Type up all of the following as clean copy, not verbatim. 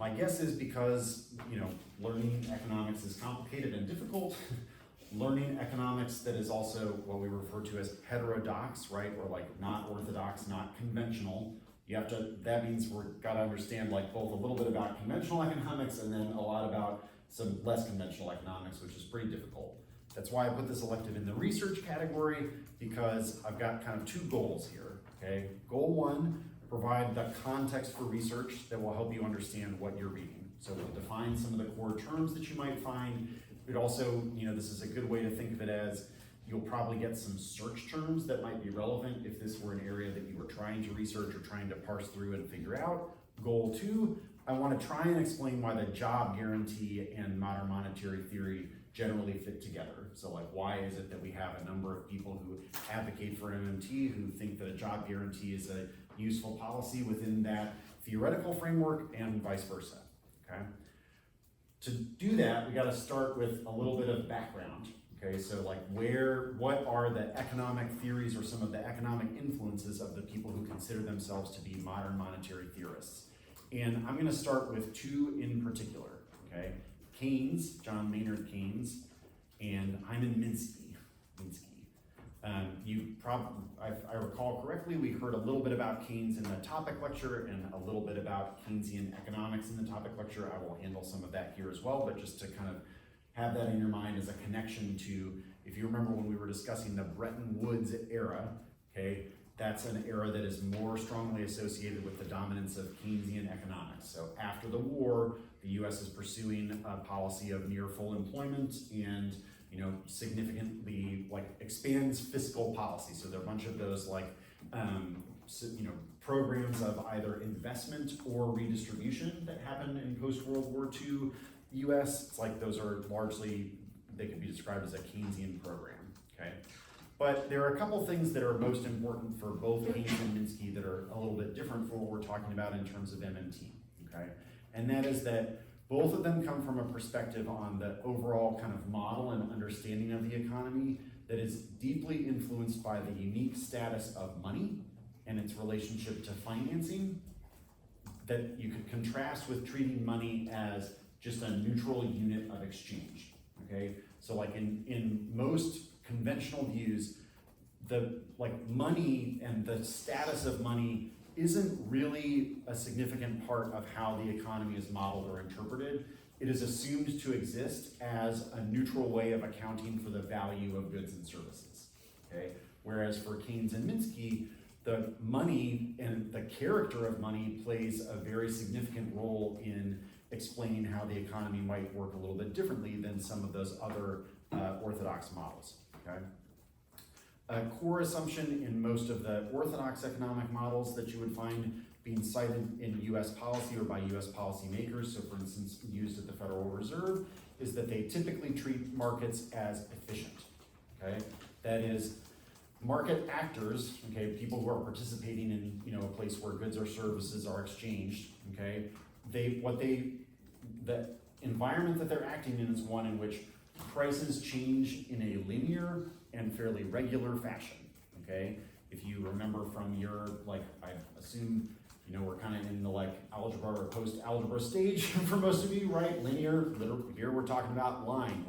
My guess is because, learning economics is complicated and difficult, learning economics that is also what we refer to as heterodox, right? Or like not orthodox, not conventional. That means gotta understand like both a little bit about conventional economics and then a lot about some less conventional economics, which is pretty difficult. That's why I put this elective in the research category, because I've got kind of two goals here, okay? Goal one, provide the context for research that will help you understand what you're reading. So we'll define some of the core terms that you might find. It also, this is a good way to think of it as you'll probably get some search terms that might be relevant if this were an area that you were trying to research or trying to parse through and figure out. Goal two, I want to try and explain why the job guarantee and modern monetary theory generally fit together. So like, why is it that we have a number of people who advocate for MMT, who think that a job guarantee is a useful policy within that theoretical framework, and vice versa, okay? To do that, we got to start with a little bit of background, okay? So like what are the economic theories or some of the economic influences of the people who consider themselves to be modern monetary theorists? And I'm going to start with two in particular, okay? Keynes, John Maynard Keynes, and Hyman Minsky. I recall correctly, we heard a little bit about Keynes in the topic lecture and a little bit about Keynesian economics in the topic lecture. I will handle some of that here as well, but just to kind of have that in your mind as a connection to, if you remember when we were discussing the Bretton Woods era, okay, that's an era that is more strongly associated with the dominance of Keynesian economics. So after the war, the US is pursuing a policy of near full employment and significantly expands fiscal policy. So there are a bunch of those programs of either investment or redistribution that happened in post-World War II US. It's like those are largely, they can be described as a Keynesian program, okay? But there are a couple things that are most important for both Keynes and Minsky that are a little bit different from what we're talking about in terms of MMT, okay? And that is that both of them come from a perspective on the overall kind of model and understanding of the economy that is deeply influenced by the unique status of money and its relationship to financing, that you could contrast with treating money as just a neutral unit of exchange, okay? So like in most conventional views, the money and the status of money isn't really a significant part of how the economy is modeled or interpreted. It is assumed to exist as a neutral way of accounting for the value of goods and services, okay? Whereas for Keynes and Minsky, the money and the character of money plays a very significant role in explaining how the economy might work a little bit differently than some of those other orthodox models, okay? A core assumption in most of the orthodox economic models that you would find being cited in US policy or by US policymakers, so for instance used at the Federal Reserve, is that they typically treat markets as efficient, okay? That is, market actors, okay, people who are participating in a place where goods or services are exchanged, okay, the environment that they're acting in is one in which prices change in a linear and fairly regular fashion, okay? If you remember from your, I assume, we're kind of in the algebra or post-algebra stage for most of you, right? Linear, here we're talking about line,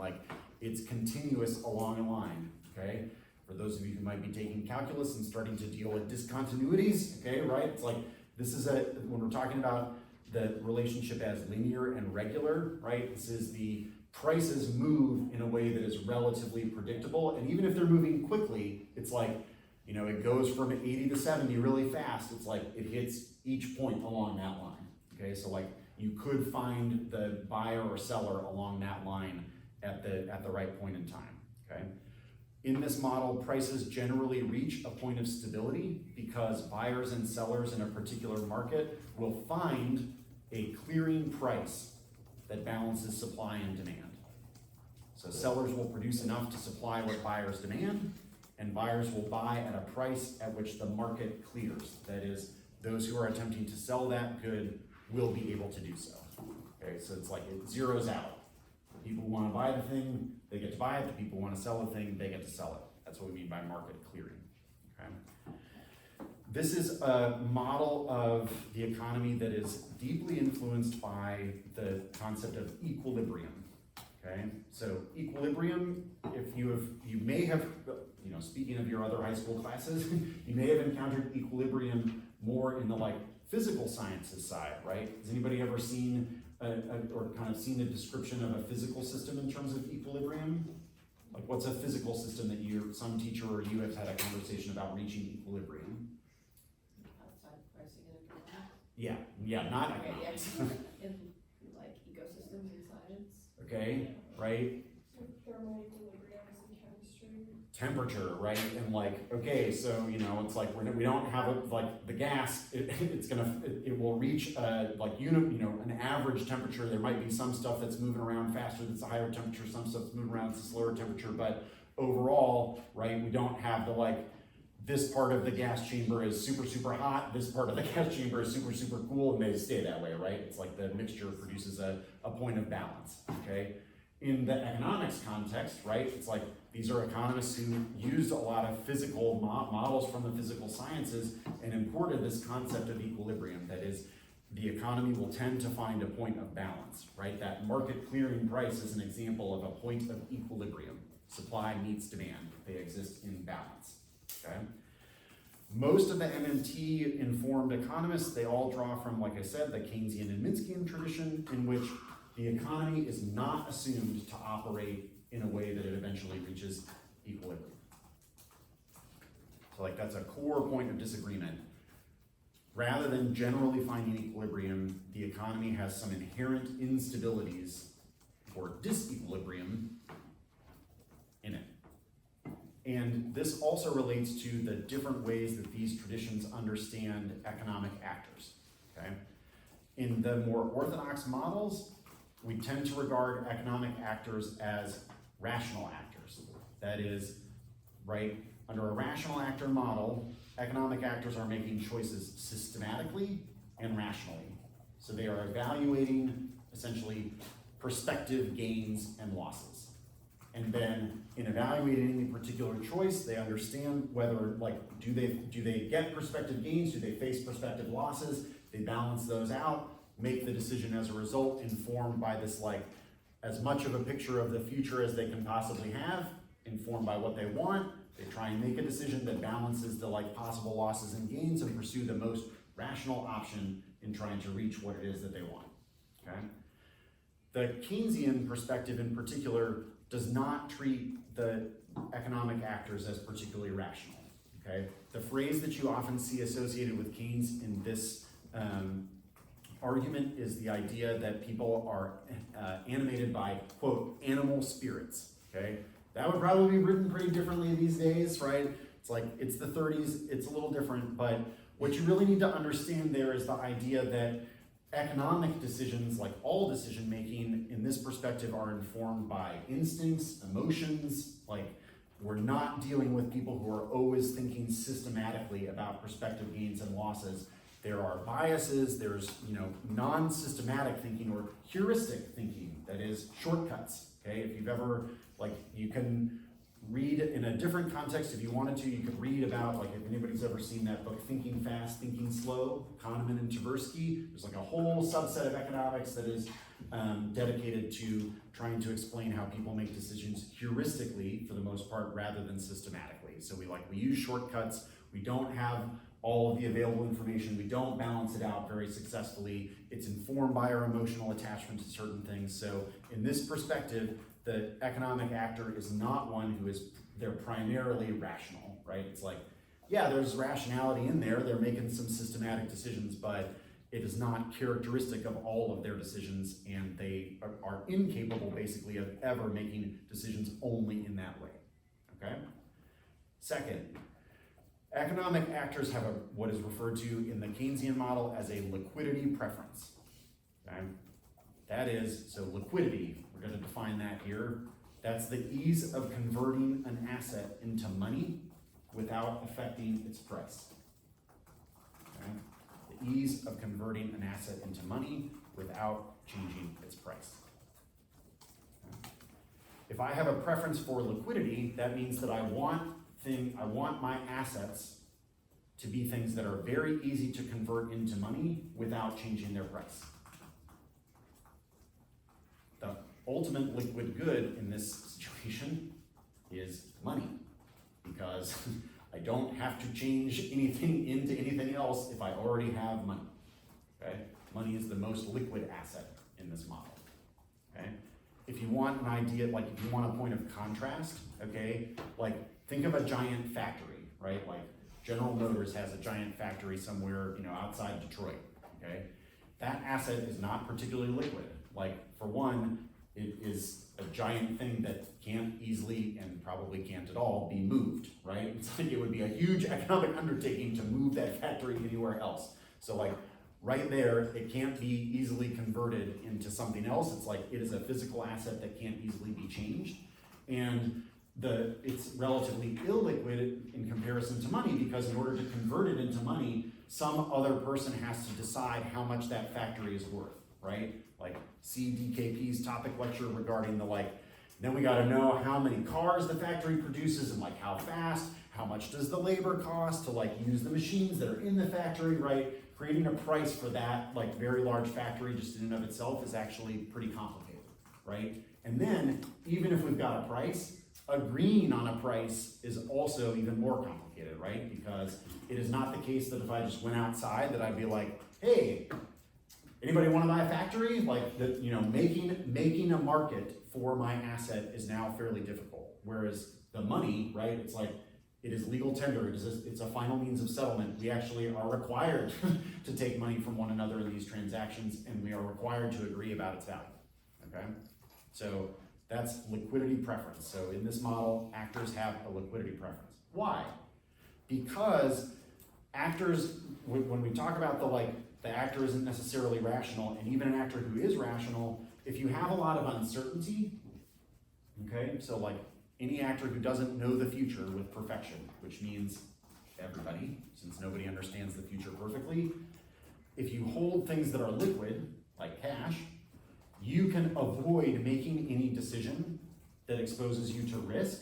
it's continuous along a line, okay? For those of you who might be taking calculus and starting to deal with discontinuities, okay, right? It's when we're talking about the relationship as linear and regular, right? This is the prices move in a way that is relatively predictable, and even if they're moving quickly, it's it goes from 80 to 70 really fast. It's it hits each point along that line, okay? So you could find the buyer or seller along that line at the right point in time, okay? In this model, prices generally reach a point of stability because buyers and sellers in a particular market will find a clearing price that balances supply and demand. So sellers will produce enough to supply what buyers demand, and buyers will buy at a price at which the market clears. That is, those who are attempting to sell that good will be able to do so. Okay, so it's it zeroes out. The people who want to buy the thing, they get to buy it. The people who want to sell the thing, they get to sell it. That's what we mean by market clearing. Okay? This is a model of the economy that is deeply influenced by the concept of equilibrium. Okay, so equilibrium, if you may have, speaking of your other high school classes, you may have encountered equilibrium more in the like physical sciences side, right? Has anybody ever seen or kind of seen a description of a physical system in terms of equilibrium? Like what's a physical system that some teacher or you have had a conversation about reaching equilibrium? Outside pricing and Yeah, not economics. in like ecosystems and science. Okay, right? Thermal equilibrium is in chemistry. Temperature, right? And like, okay, so it's like we don't have like the gas. It will reach an average temperature. There might be some stuff that's moving around faster that's a higher temperature. Some stuff's moving around that's a slower temperature. But overall, right, we don't have the like. This part of the gas chamber is super, super hot. This part of the gas chamber is super, super cool, and they stay that way, right? It's like the mixture produces a point of balance, okay? In the economics context, right, it's like these are economists who used a lot of physical models from the physical sciences and imported this concept of equilibrium. That is, the economy will tend to find a point of balance, right? That market clearing price is an example of a point of equilibrium. Supply meets demand. They exist in balance. Okay. Most of the MMT informed economists, they all draw from, like I said, the Keynesian and Minskian tradition, in which the economy is not assumed to operate in a way that it eventually reaches equilibrium. So like that's a core point of disagreement. Rather than generally finding equilibrium, the economy has some inherent instabilities or disequilibrium in it. And this also relates to the different ways that these traditions understand economic actors, okay? In the more orthodox models, we tend to regard economic actors as rational actors. That is, right, under a rational actor model, economic actors are making choices systematically and rationally. So they are evaluating, essentially, prospective gains and losses. And then in evaluating any particular choice, they understand whether, like, do they get prospective gains? Do they face prospective losses? They balance those out, make the decision as a result, informed by this, like, as much of a picture of the future as they can possibly have, informed by what they want. They try and make a decision that balances the, like, possible losses and gains and pursue the most rational option in trying to reach what it is that they want, okay? The Keynesian perspective in particular does not treat the economic actors as particularly rational, okay? The phrase that you often see associated with Keynes in this argument is the idea that people are animated by, quote, animal spirits, okay? That would probably be written pretty differently these days, right? It's like, it's the 30s, it's a little different, but what you really need to understand there is the idea that economic decisions, like all decision making in this perspective, are informed by instincts, emotions. Like, we're not dealing with people who are always thinking systematically about prospective gains and losses. There are biases, there's non-systematic thinking or heuristic thinking, that is shortcuts, okay? If you've ever, like, you can read in a different context if you wanted to. You could read about, like, if anybody's ever seen that book, Thinking Fast, Thinking Slow, Kahneman and Tversky. There's like a whole subset of economics that is dedicated to trying to explain how people make decisions heuristically, for the most part, rather than systematically. So we use shortcuts. We don't have all of the available information. We don't balance it out very successfully. It's informed by our emotional attachment to certain things. So in this perspective, the economic actor is not one who is, they're primarily rational, right? It's like, yeah, there's rationality in there. They're making some systematic decisions, but it is not characteristic of all of their decisions, and they are incapable, basically, of ever making decisions only in that way, okay? Second, economic actors have what is referred to in the Keynesian model as a liquidity preference, okay? That is, so liquidity, we're going to define that here. That's the ease of converting an asset into money without affecting its price. Okay? The ease of converting an asset into money without changing its price. Okay? If I have a preference for liquidity, that means that I want my assets to be things that are very easy to convert into money without changing their price. The ultimate liquid good in this situation is money, because I don't have to change anything into anything else if I already have money, okay? Money is the most liquid asset in this model, okay? If you want an idea, like if you want a point of contrast, okay, like think of a giant factory, right? Like General Motors has a giant factory somewhere, outside Detroit, okay? That asset is not particularly liquid. Like, for one, it is a giant thing that can't easily, and probably can't at all, be moved, right? It's like it would be a huge economic undertaking to move that factory anywhere else. So like, right there, it can't be easily converted into something else. It's like, it is a physical asset that can't easily be changed. And it's relatively illiquid in comparison to money, because in order to convert it into money, some other person has to decide how much that factory is worth, right? Like, see DKP's topic lecture regarding then we gotta know how many cars the factory produces and how fast, how much does the labor cost to use the machines that are in the factory, right? Creating a price for that very large factory just in and of itself is actually pretty complicated, right? And then, even if we've got a price, agreeing on a price is also even more complicated, right? Because it is not the case that if I just went outside that I'd be like, hey, anybody want to buy a factory? Making a market for my asset is now fairly difficult. Whereas the money, right, it's it is legal tender, it's a final means of settlement. We actually are required to take money from one another in these transactions, and we are required to agree about its value, okay? So that's liquidity preference. So in this model, actors have a liquidity preference. Why? Because actors, when we talk about the actor isn't necessarily rational, and even an actor who is rational, if you have a lot of uncertainty, okay, so any actor who doesn't know the future with perfection, which means everybody, since nobody understands the future perfectly, if you hold things that are liquid, like cash, you can avoid making any decision that exposes you to risk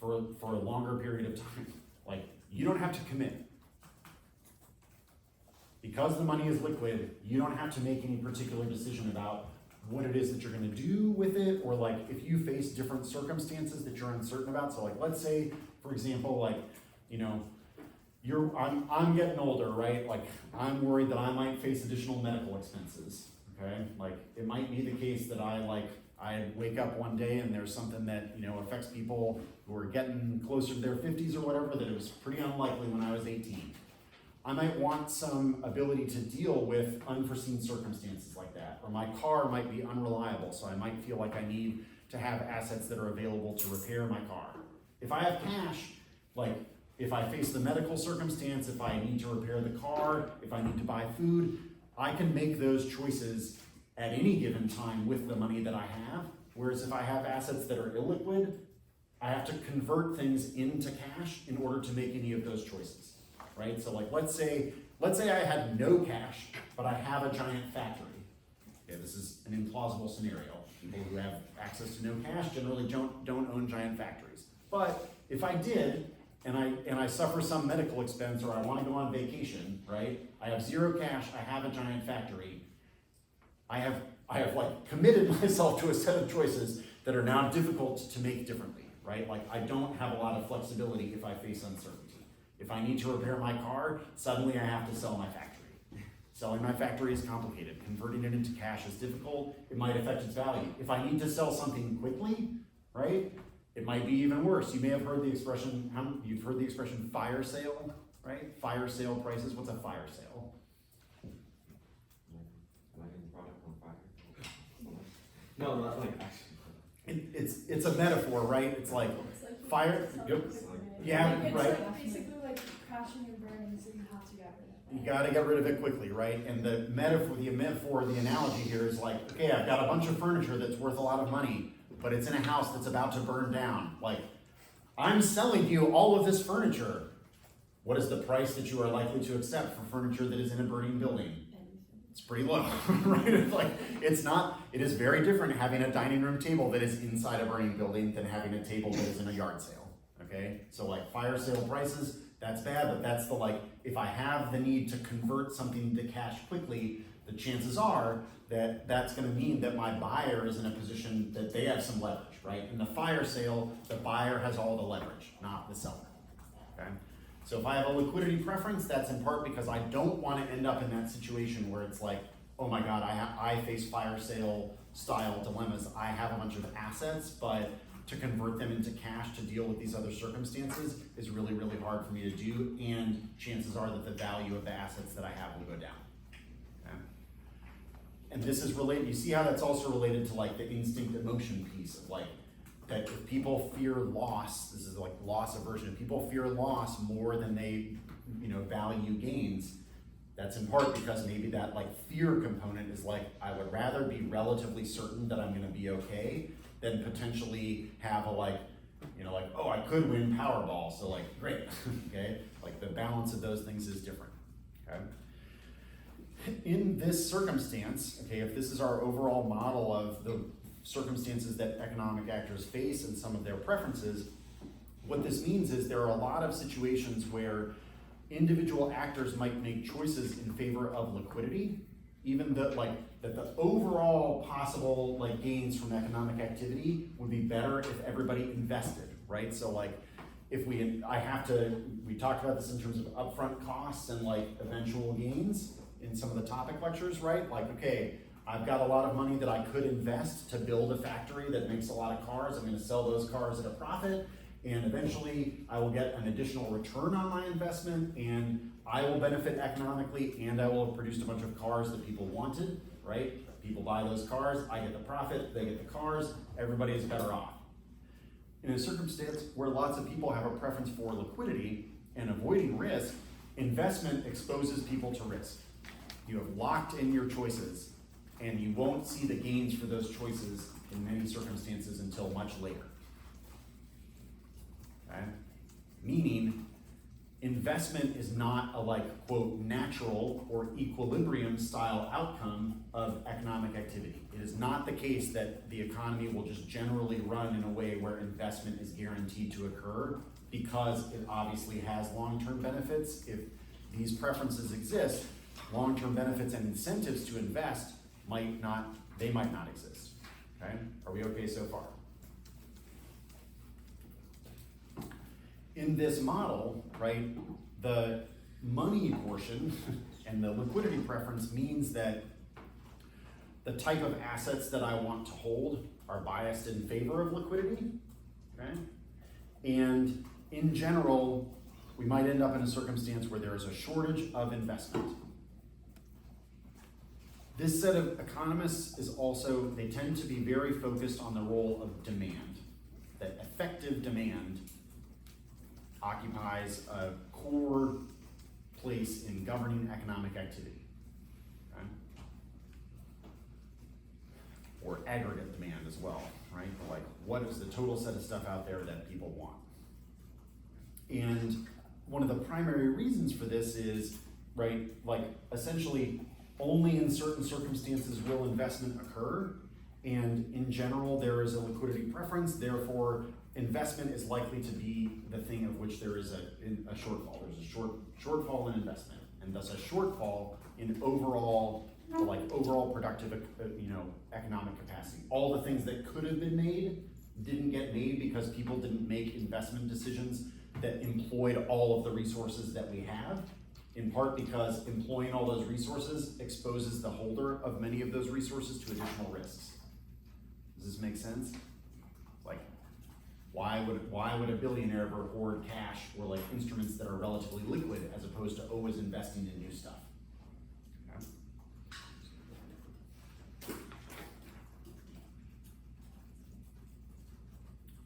for a longer period of time. You don't have to commit. Because the money is liquid, you don't have to make any particular decision about what it is that you're gonna do with it, or if you face different circumstances that you're uncertain about. So let's say, for example, I'm getting older, right? I'm worried that I might face additional medical expenses, okay? It might be the case that I wake up one day and there's something that, affects people who are getting closer to their 50s or whatever, that it was pretty unlikely when I was 18. I might want some ability to deal with unforeseen circumstances like that. Or my car might be unreliable, so I might feel like I need to have assets that are available to repair my car. If I have cash, if I face the medical circumstance, if I need to repair the car, if I need to buy food, I can make those choices at any given time with the money that I have. Whereas if I have assets that are illiquid, I have to convert things into cash in order to make any of those choices. Right? So let's say I had no cash, but I have a giant factory. Okay, this is an implausible scenario. People who have access to no cash generally don't own giant factories. But if I did, and I suffer some medical expense, or I want to go on vacation, right? I have zero cash, I have a giant factory. I have committed myself to a set of choices that are now difficult to make differently, right? I don't have a lot of flexibility if I face uncertainty. If I need to repair my car, suddenly I have to sell my factory. Selling my factory is complicated. Converting it into cash is difficult. It might affect its value. If I need to sell something quickly, right, it might be even worse. You may have heard the expression, fire sale, right? Fire sale prices. What's a fire sale? No, not actually. It's a metaphor, right? It's fire. Yeah, right. Basically crashing and burning, so you have to get rid of it. You got to get rid of it quickly, right? And the analogy here is okay, I've got a bunch of furniture that's worth a lot of money, but it's in a house that's about to burn down. I'm selling you all of this furniture. What is the price that you are likely to accept for furniture that is in a burning building? It's pretty low, right? It is very different having a dining room table that is inside a burning building than having a table that is in a yard sale, okay? So fire sale prices, That's bad, but that's the like, if I have the need to convert something to cash quickly, the chances are that that's gonna mean that my buyer is in a position that they have some leverage, right? In the fire sale, the buyer has all the leverage, not the seller, okay? So if I have a liquidity preference, that's in part because I don't wanna end up in that situation where it's like, oh my God, I face fire sale style dilemmas. I have a bunch of assets, but to convert them into cash to deal with these other circumstances is really, really hard for me to do, and chances are that the value of the assets that I have will go down. Okay? And this is related, you see how that's also related to like the instinct emotion piece of like, that if people fear loss, this is like loss aversion, if people fear loss more than they, value gains, that's in part because maybe that like fear component is like, I would rather be relatively certain that I'm gonna be okay than potentially have a like, oh, I could win Powerball, so like, great, okay? Like the balance of those things is different, okay? In this circumstance, okay, if this is our overall model of the circumstances that economic actors face and some of their preferences, what this means is there are a lot of situations where individual actors might make choices in favor of liquidity, even that the overall possible like gains from economic activity would be better if everybody invested, right? So like if we talked about this in terms of upfront costs and like eventual gains in some of the topic lectures, right? Like, okay, I've got a lot of money that I could invest to build a factory that makes a lot of cars. I'm gonna sell those cars at a profit, and eventually I will get an additional return on my investment, and I will benefit economically, and I will have produced a bunch of cars that people wanted, right? People buy those cars, I get the profit, they get the cars, everybody is better off. In a circumstance where lots of people have a preference for liquidity and avoiding risk, investment exposes people to risk. You have locked in your choices, and you won't see the gains for those choices in many circumstances until much later. Okay? Meaning, investment is not a like, quote, natural or equilibrium style outcome of economic activity. It is not the case that the economy will just generally run in a way where investment is guaranteed to occur, because it obviously has long-term benefits. If these preferences exist, long-term benefits and incentives to invest might not exist, okay? Are we okay so far? In this model, right, the money portion and the liquidity preference means that the type of assets that I want to hold are biased in favor of liquidity, okay? And in general, we might end up in a circumstance where there is a shortage of investment. This set of economists is also, they tend to be very focused on the role of demand, that effective demand occupies a core place in governing economic activity, okay? Or aggregate demand as well, right? Like, what is the total set of stuff out there that people want? And one of the primary reasons for this is, right, like essentially only in certain circumstances will investment occur, and in general there is a liquidity preference, therefore investment is likely to be the thing of which there is a shortfall. There's a shortfall in investment, and thus a shortfall in overall productive economic capacity. All the things that could have been made didn't get made because people didn't make investment decisions that employed all of the resources that we have, in part because employing all those resources exposes the holder of many of those resources to additional risks. Does this make sense? Like, why would a billionaire ever hoard cash or like instruments that are relatively liquid as opposed to always investing in new stuff? Okay.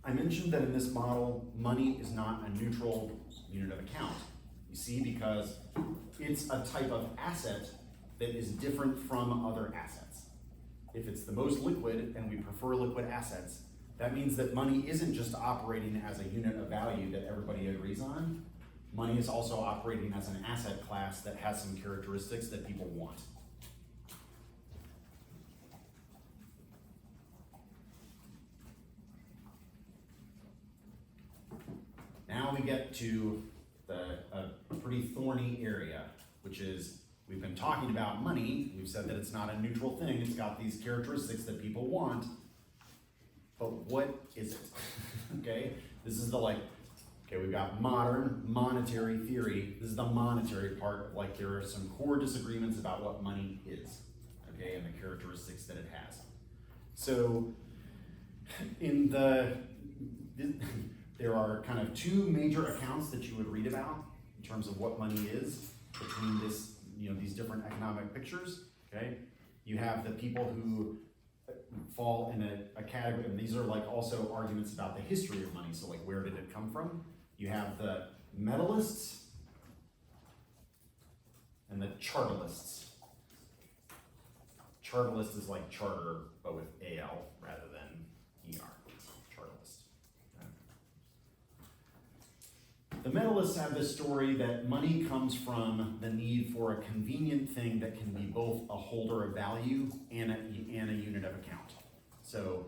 I mentioned that in this model, money is not a neutral unit of account. You see, because it's a type of asset that is different from other assets. If it's the most liquid and we prefer liquid assets, that means that money isn't just operating as a unit of value that everybody agrees on. Money is also operating as an asset class that has some characteristics that people want. Now we get to a pretty thorny area, which is we've been talking about money. We've said that it's not a neutral thing. It's got these characteristics that people want. But what is it? Okay? This is the okay, we've got modern monetary theory. This is the monetary part. Like, there are some core disagreements about what money is, okay, and the characteristics that it has. So, there are kind of two major accounts that you would read about in terms of what money is between this, these different economic pictures, okay? You have the people who fall in a category, and these are also arguments about the history of money, so where did it come from? You have the metalists and the chartalists. Chartalist is like charter, but with AL rather than ER. Chartalist. Okay. The metalists have this story that money comes from the need for a convenient thing that can be both a holder of value and a unit of account. So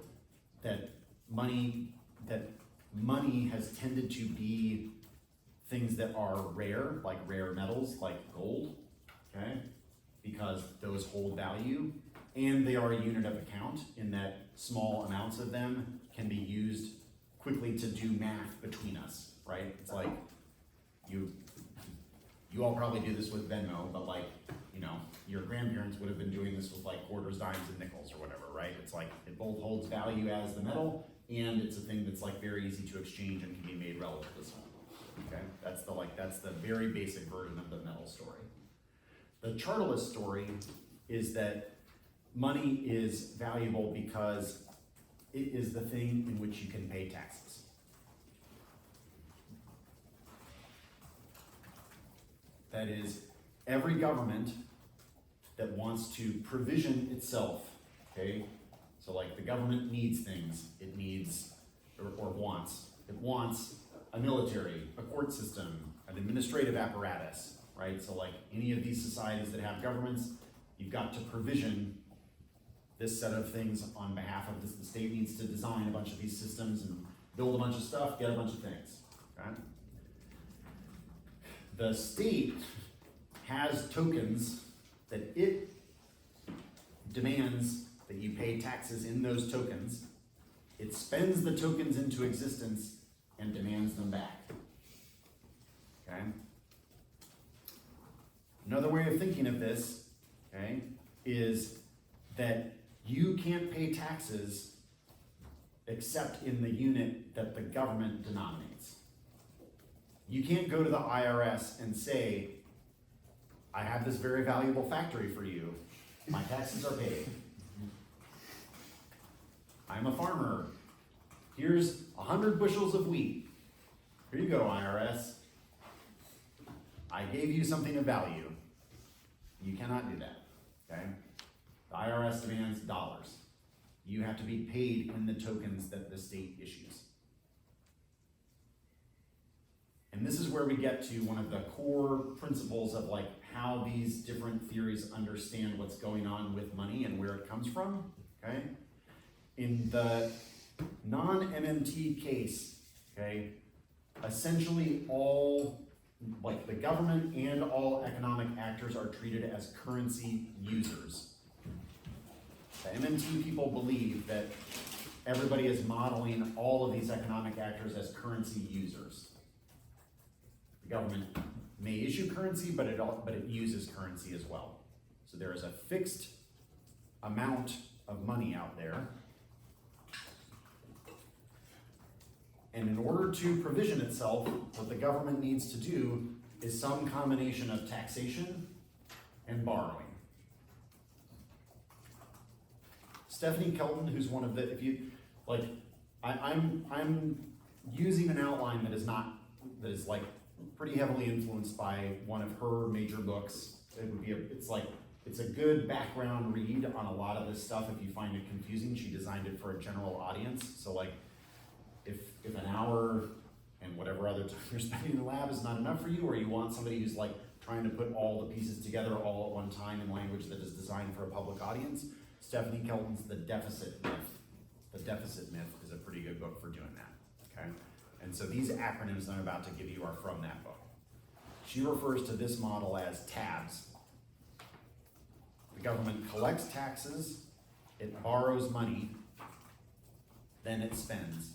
that money has tended to be things that are rare, like rare metals, like gold, okay? Because those hold value, and they are a unit of account in that small amounts of them can be used quickly to do math between us, right? It's like, you all probably do this with Venmo, but your grandparents would have been doing this with quarters, dimes, and nickels or whatever, right? It's it both holds value as the metal, and it's a thing that's very easy to exchange and can be made relatively small. Okay, that's the very basic version of the metal story. The chartalist story is that money is valuable because it is the thing in which you can pay taxes. That is, every government that wants to provision itself, okay? So the government needs things. It needs, or wants. It wants a military, a court system, an administrative apparatus, right? So any of these societies that have governments, you've got to provision this set of things on behalf of this. The state needs to design a bunch of these systems and build a bunch of stuff, get a bunch of things, okay? The state has tokens that it demands that you pay taxes in those tokens. It spends the tokens into existence and demands them back. Okay? Another way of thinking of this, okay, is that you can't pay taxes except in the unit that the government denominates. You can't go to the IRS and say, I have this very valuable factory for you. My taxes are paid. I'm a farmer. Here's 100 bushels of wheat. Here you go, IRS. I gave you something of value. You cannot do that, okay? The IRS demands dollars. You have to be paid in the tokens that the state issues. And this is where we get to one of the core principles of how these different theories understand what's going on with money and where it comes from, okay? In the non-MMT case, okay, essentially all, the government and all economic actors are treated as currency users. The MMT people believe that everybody is modeling all of these economic actors as currency users. The government may issue currency, but it uses currency as well. So there is a fixed amount of money out there. And in order to provision itself, what the government needs to do is some combination of taxation and borrowing. Stephanie Kelton, who's one of the, I'm using an outline that is pretty heavily influenced by one of her major books. It's a good background read on a lot of this stuff. If you find it confusing, she designed it for a general audience. So if an hour and whatever other time you're spending in the lab is not enough for you, or you want somebody who's trying to put all the pieces together all at one time in language that is designed for a public audience, Stephanie Kelton's The Deficit Myth. The Deficit Myth is a pretty good book for doing that, okay? And so these acronyms I'm about to give you are from that book. She refers to this model as tabs. The government collects taxes, it borrows money, then it spends.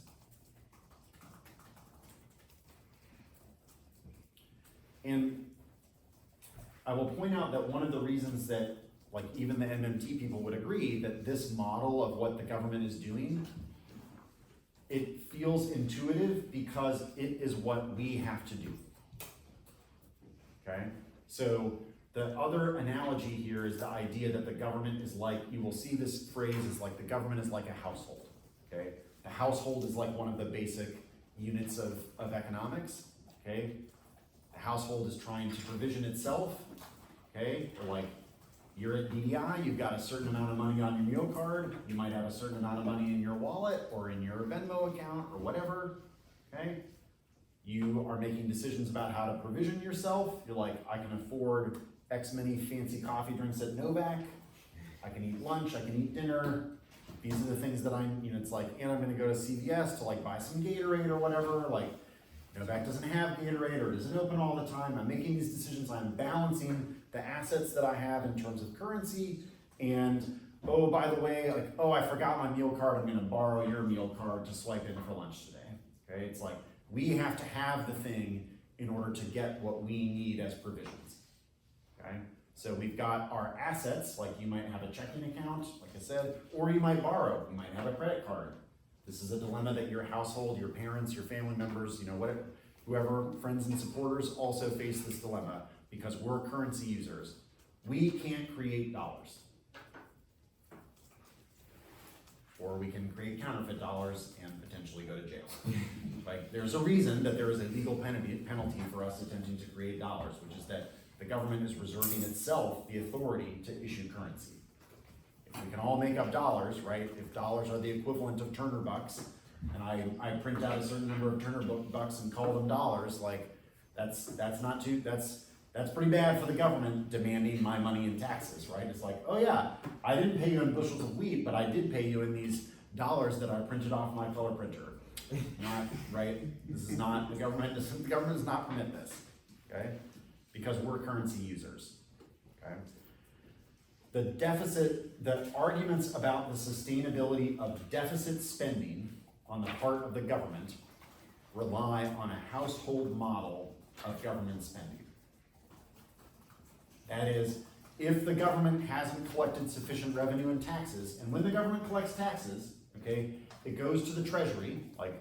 And I will point out that one of the reasons that, like, even the MMT people would agree that this model of what the government is doing, it feels intuitive because it is what we have to do. Okay? So the other analogy here is the idea that the government is like, you will see this phrase is like the government is like a household. Okay? The household is like one of the basic units of economics. Okay? The household is trying to provision itself. Okay? Or like, you're at DDI, you've got a certain amount of money on your meal card, you might have a certain amount of money in your wallet or in your Venmo account or whatever, okay? You are making decisions about how to provision yourself. You're like, I can afford X many fancy coffee drinks at Novak, I can eat lunch, I can eat dinner. These are the things that it's like, and I'm gonna go to CVS to like buy some Gatorade or whatever, like Novak doesn't have Gatorade or doesn't open all the time. I'm making these decisions, I'm balancing the assets that I have in terms of currency, and oh, by the way, like, oh, I forgot my meal card, I'm gonna borrow your meal card to swipe in for lunch today, okay? It's like, we have to have the thing in order to get what we need as provisions, okay? So we've got our assets, like you might have a checking account, like I said, or you might borrow, you might have a credit card. This is a dilemma that your household, your parents, your family members, whatever, whoever, friends and supporters also face this dilemma because we're currency users. We can't create dollars. Or we can create counterfeit dollars and potentially go to jail. Like, there's a reason that there is a legal penalty for us attempting to create dollars, which is that the government is reserving itself the authority to issue currency. If we can all make up dollars, right? If dollars are the equivalent of Turner bucks, and I print out a certain number of Turner bucks and call them dollars, like that's pretty bad for the government demanding my money in taxes, right? It's like, oh yeah, I didn't pay you in bushels of wheat, but I did pay you in these dollars that I printed off my color printer. Not right. This is not the government. The government does not permit this, okay? Because we're currency users, okay? The arguments about the sustainability of deficit spending on the part of the government rely on a household model of government spending. That is, if the government hasn't collected sufficient revenue and taxes, and when the government collects taxes, okay, it goes to the treasury, like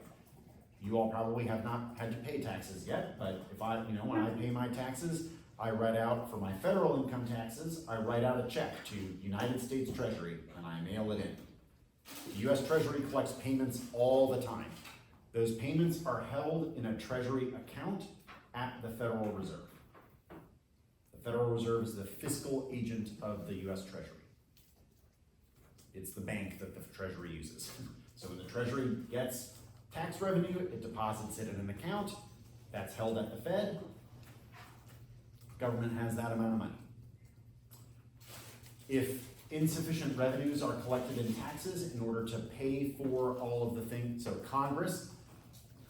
you all probably have not had to pay taxes yet, but if when I pay my taxes, I write out, for my federal income taxes, I write out a check to United States Treasury and I mail it in. The US Treasury collects payments all the time. Those payments are held in a Treasury account at the Federal Reserve. The Federal Reserve is the fiscal agent of the US Treasury. It's the bank that the Treasury uses. So when the Treasury gets tax revenue, it deposits it in an account that's held at the Fed. Government has that amount of money. If insufficient revenues are collected in taxes in order to pay for all of the things, so Congress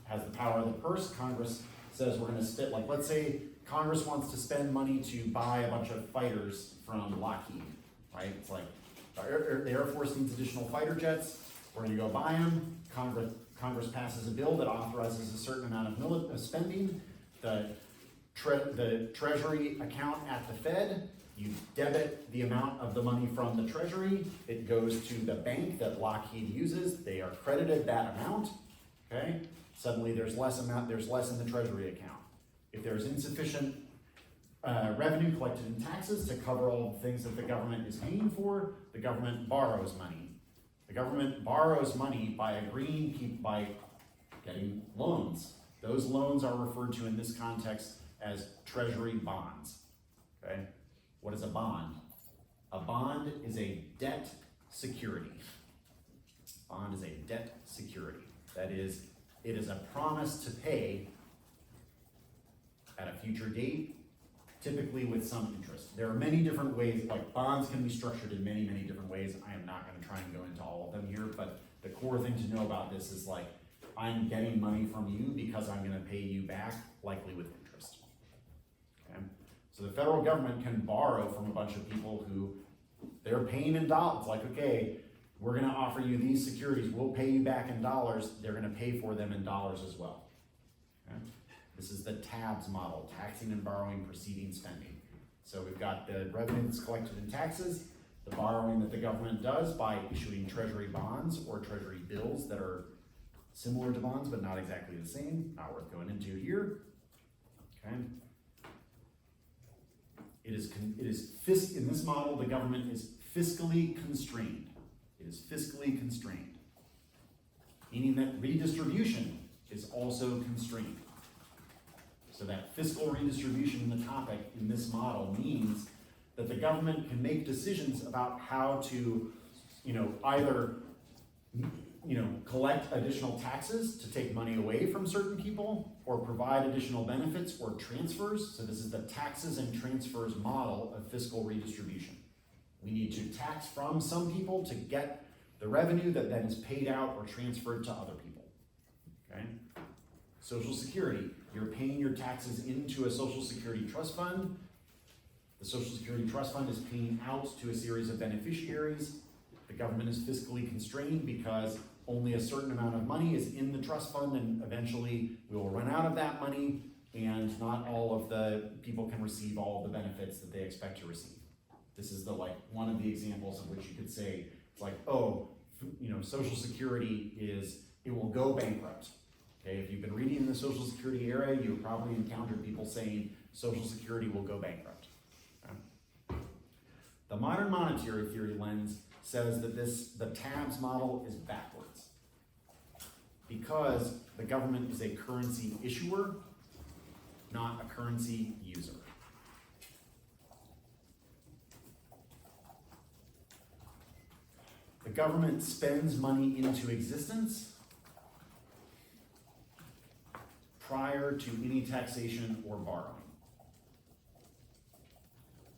has the power of the purse. Congress says we're going to spend, like, let's say Congress wants to spend money to buy a bunch of fighters from Lockheed, right? It's like the Air Force needs additional fighter jets. We're going to go buy them. Congress passes a bill that authorizes a certain amount of spending. The Treasury account at the Fed, you debit the amount of the money from the Treasury. It goes to the bank that Lockheed uses. They are credited that amount. Okay. Suddenly there's less in the Treasury account. If there's insufficient revenue collected in taxes to cover all the things that the government is paying for, the government borrows money. The government borrows money by getting loans. Those loans are referred to in this context as Treasury bonds. Okay? What is a bond? A bond is a debt security. Bond is a debt security. That is, it is a promise to pay at a future date, typically with some interest. There are many different ways, like bonds can be structured in many, many different ways. I am not going to try and go into all of them here, but the core thing to know about this is like, I'm getting money from you because I'm going to pay you back, likely with interest. So the federal government can borrow from a bunch of people who they're paying in dollars. It's like, okay, we're gonna offer you these securities, we'll pay you back in dollars, they're gonna pay for them in dollars as well. Okay? This is the TABS model, taxing and borrowing preceding spending. So we've got the revenue that's collected in taxes, the borrowing that the government does by issuing treasury bonds or treasury bills that are similar to bonds but not exactly the same, not worth going into here. Okay. In this model, the government is fiscally constrained. It is fiscally constrained, meaning that redistribution is also constrained. So that fiscal redistribution in the topic in this model means that the government can make decisions about how to, either, collect additional taxes to take money away from certain people, or provide additional benefits or transfers. So this is the taxes and transfers model of fiscal redistribution. We need to tax from some people to get the revenue that then is paid out or transferred to other people. Okay? Social Security, you're paying your taxes into a Social Security trust fund. The Social Security trust fund is paying out to a series of beneficiaries. The government is fiscally constrained because only a certain amount of money is in the trust fund, and eventually we will run out of that money, and not all of the people can receive all of the benefits that they expect to receive. This is one of the examples of which you could say, it's like, Social Security it will go bankrupt. Okay, if you've been reading in the Social Security era, you've probably encountered people saying Social Security will go bankrupt. Okay? The modern monetary theory lens says that the TABS model is backwards because the government is a currency issuer, not a currency user. The government spends money into existence prior to any taxation or borrowing.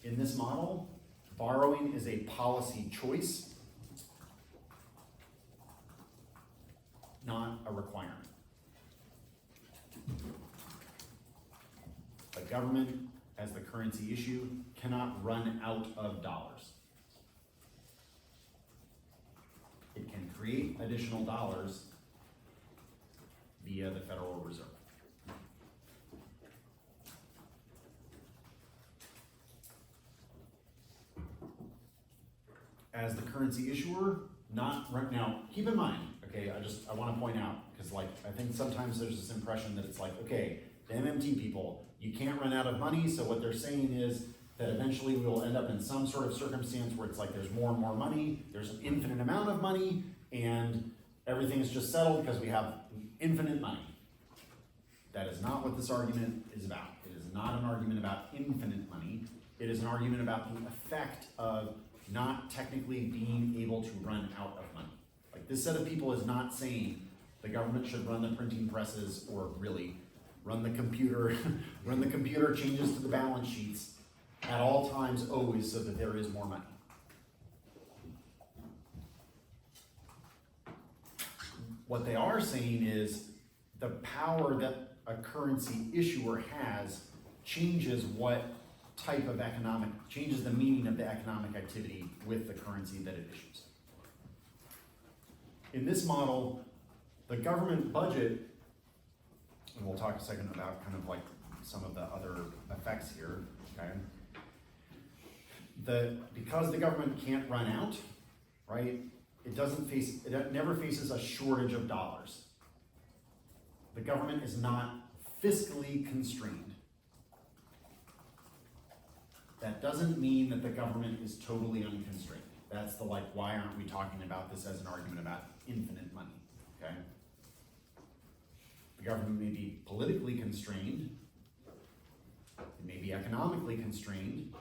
In this model, borrowing is a policy choice, not a requirement. The government, as the currency issue, cannot run out of dollars. It can create additional dollars via the Federal Reserve. As the currency issuer, not right now, keep in mind, okay, I want to point out, because I think sometimes there's this impression that it's like, okay, the MMT people, you can't run out of money, so what they're saying is that eventually we will end up in some sort of circumstance where it's like there's more and more money, there's an infinite amount of money, and everything is just settled because we have infinite money. That is not what this argument is about. It is not an argument about infinite money. It is an argument about the effect of not technically being able to run out of money. This set of people is not saying the government should run the printing presses or really run the computer, run the computer changes to the balance sheets at all times always so that there is more money. What they are saying is the power that a currency issuer has changes changes the meaning of the economic activity with the currency that it issues. In this model, the government budget, and we'll talk a second about some of the other effects here, okay? Because the government can't run out, right? It never faces a shortage of dollars. The government is not fiscally constrained. That doesn't mean that the government is totally unconstrained. That's why aren't we talking about this as an argument about infinite money, okay? The government may be politically constrained, it may be economically constrained,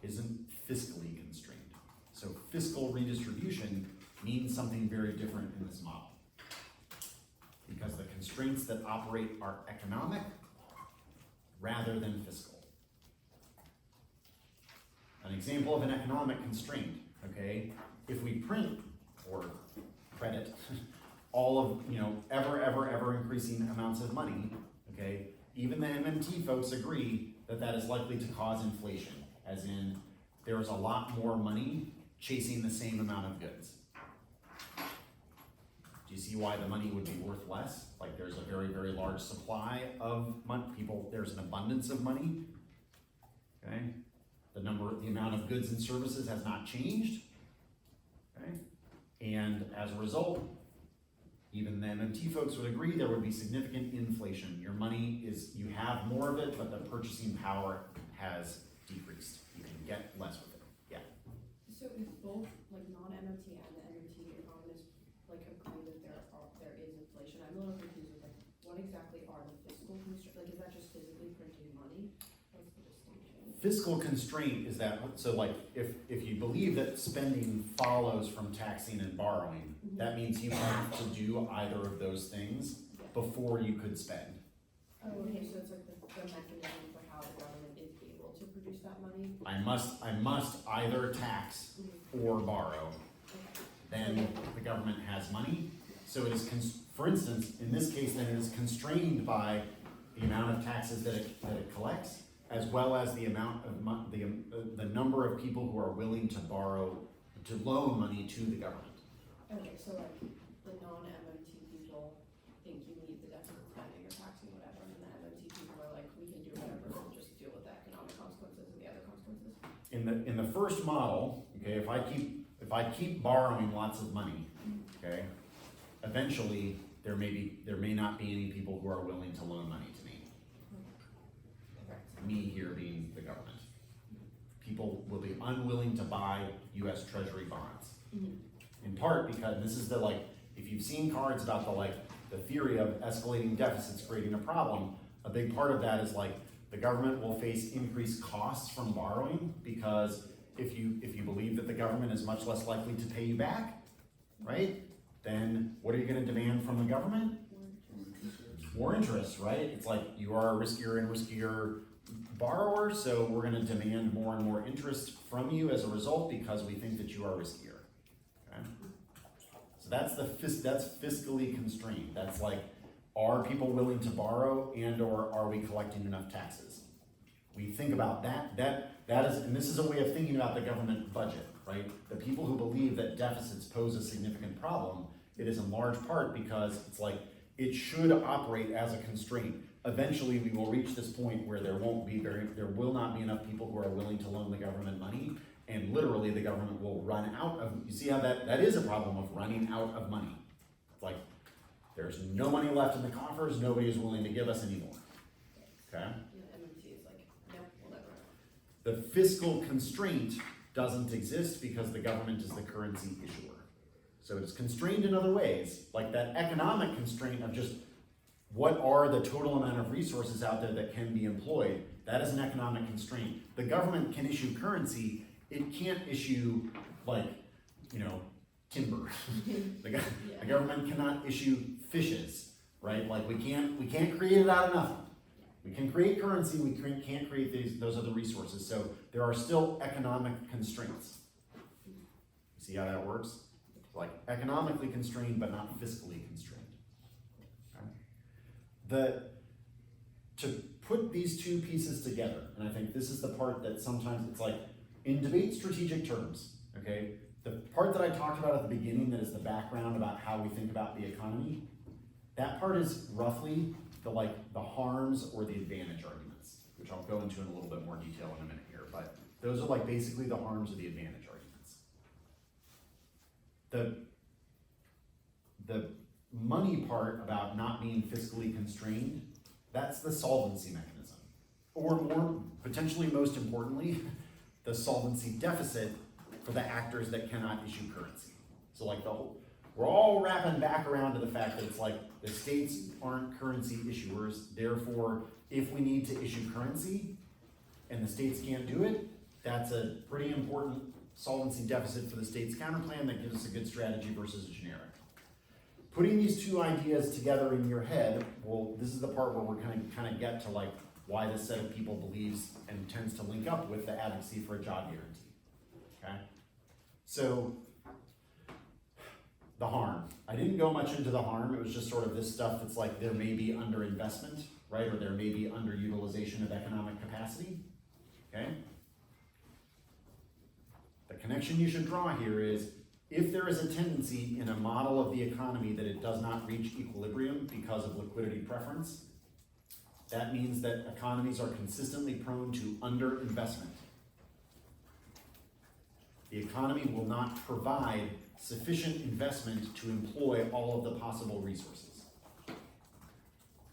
isn't fiscally constrained. So fiscal redistribution means something very different in this model. Because the constraints that operate are economic rather than fiscal. An example of an economic constraint, okay? If we print or credit all of, ever increasing amounts of money, okay? Even the MMT folks agree that is likely to cause inflation, as in there is a lot more money chasing the same amount of goods. Do you see why the money would be worth less? Like there's a very, very large supply of people, there's an abundance of money, okay? The amount of goods and services has not changed, okay? And as a result, even the MMT folks would agree there would be significant inflation. Your money you have more of it, but the purchasing power has decreased. You can get less with it, yeah. So if both like non-MMT and the MMT economists like agree that there is inflation, I'm a little confused with like what exactly are the fiscal constraints? Like is that just physically printing money? What's the distinction? Fiscal constraint is that, so like if you believe that spending follows from taxing and borrowing, that means you have to do either of those things before you could spend. Oh, okay, so it's like the mechanism for how the government is able to produce that money? I must either tax or borrow, then the government has money. So it is, for instance, in this case, then it is constrained by the amount of taxes that it collects, as well as the amount of the number of people who are willing to loan money to the government. Okay, so like the non-MMT people think you need the deficit spending or taxing whatever, and the MMT people are like, we can do whatever, we'll just deal with the economic consequences and the other consequences. In the first model, okay, if I keep borrowing lots of money, okay, eventually there may not be any people who are willing to loan money to me. Me here being the government. People will be unwilling to buy U.S. Treasury bonds. In part because this is if you've seen cards about the theory of escalating deficits creating a problem, a big part of that is the government will face increased costs from borrowing, because if you believe that the government is much less likely to pay you back, right? Then what are you going to demand from the government? More interest, right? It's like you are a riskier and riskier borrower, so we're going to demand more and more interest from you as a result because we think that you are riskier. Okay? So that's fiscally constrained. That's are people willing to borrow, and or are we collecting enough taxes? We think about that is, and this is a way of thinking about the government budget, right? The people who believe that deficits pose a significant problem, it is in large part because it's it should operate as a constraint. Eventually we will reach this point where there will not be enough people who are willing to loan the government money, and literally the government will run out of, you see how that is a problem of running out of money. It's there's no money left in the coffers, nobody is willing to give us anymore, okay? MMT is no, we'll never. The fiscal constraint doesn't exist because the government is the currency issuer. So it's constrained in other ways, like that economic constraint of just what are the total amount of resources out there that can be employed. That is an economic constraint. The government can issue currency, it can't issue timber. The government cannot issue fishes, right? We can't create it out of nothing. We can create currency, we can't create those other resources. So there are still economic constraints. See how that works? Economically constrained, but not fiscally constrained. Okay? To put these two pieces together, and I think this is the part that sometimes it's in debate strategic terms, okay? The part that I talked about at the beginning, that is the background about how we think about the economy, that part is roughly the harms or the advantage arguments, which I'll go into in a little bit more detail in a minute here, but those are basically the harms or the advantage arguments. The money part about not being fiscally constrained, that's the solvency mechanism. Or more, potentially most importantly, the solvency deficit for the actors that cannot issue currency. So we're all wrapping back around to the fact that it's the states aren't currency issuers, therefore if we need to issue currency and the states can't do it, that's a pretty important solvency deficit for the state's counterplan that gives us a good strategy versus a generic. Putting these two ideas together in your head, this is the part where we're kind of get to why this set of people believes and tends to link up with the advocacy for a job guarantee. Okay? So, the harm. I didn't go much into the harm, it was just sort of this stuff that's there may be underinvestment right? Or there may be underutilization of economic capacity, okay? The connection you should draw here is, if there is a tendency in a model of the economy that it does not reach equilibrium because of liquidity preference, that means that economies are consistently prone to underinvestment. The economy will not provide sufficient investment to employ all of the possible resources.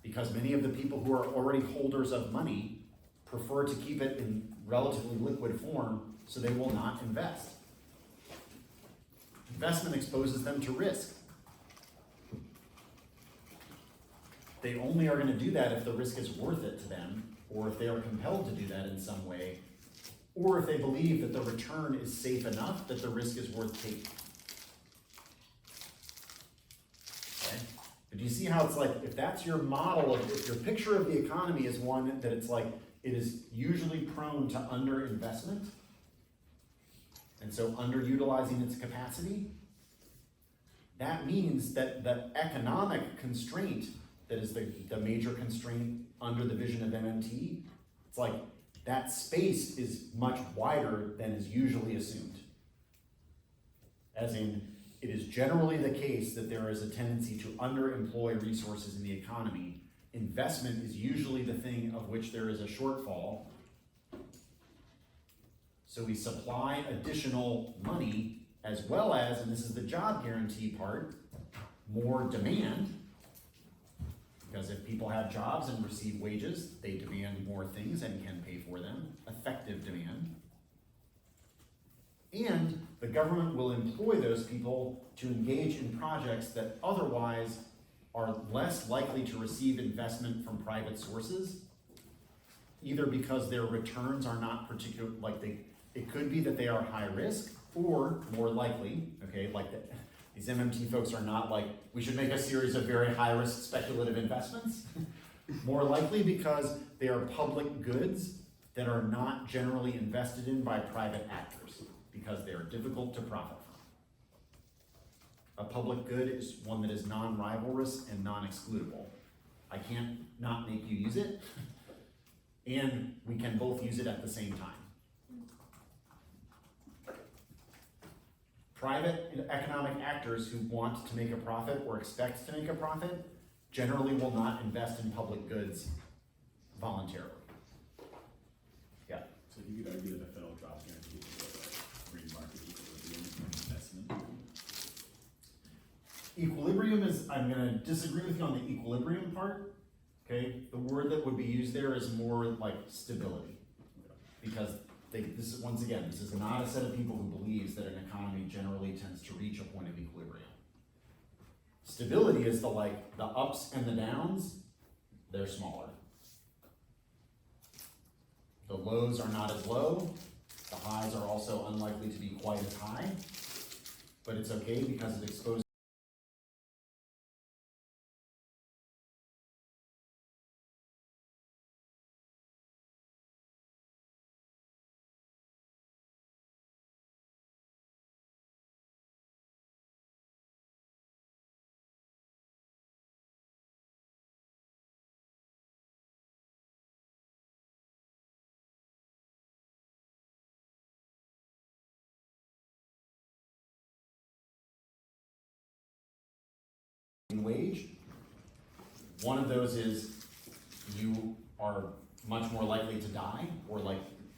Because many of the people who are already holders of money prefer to keep it in relatively liquid form, so they will not invest. Investment exposes them to risk. They only are going to do that if the risk is worth it to them, or if they are compelled to do that in some way, or if they believe that the return is safe enough that the risk is worth taking. Okay? But do you see how it's like, if that's your model, if your picture of the economy is one that it's like, it is usually prone to underinvestment, and so underutilizing its capacity, that means that the economic constraint that is the major constraint under the vision of MMT, it's like that space is much wider than is usually assumed. As in, it is generally the case that there is a tendency to underemploy resources in the economy. Investment is usually the thing of which there is a shortfall. So we supply additional money, as well as, and this is the job guarantee part, more demand. Because if people have jobs and receive wages, they demand more things and can pay for them. Effective demand. And the government will employ those people to engage in projects that otherwise are less likely to receive investment from private sources, either because their returns are not particular, it could be that they are high risk, or more likely, okay, these MMT folks are not like, we should make a series of very high risk speculative investments. More likely because they are public goods that are not generally invested in by private actors, because they are difficult to profit from. A public good is one that is non-rivalrous and non-excludable. I can't not make you use it, and we can both use it at the same time. Private economic actors who want to make a profit or expect to make a profit generally will not invest in public goods voluntarily. Yeah. So you could argue that a federal job guarantee is a free market equilibrium for investment. Equilibrium is, I'm going to disagree with you on the equilibrium part. Okay, the word that would be used there is more like stability, because this is, once again, this is not a set of people who believes that an economy generally tends to reach a point of equilibrium. Stability is the ups and the downs, they're smaller. The lows are not as low, the highs are also unlikely to be quite as high, but it's okay because it exposes wage. One of those is you are much more likely to die or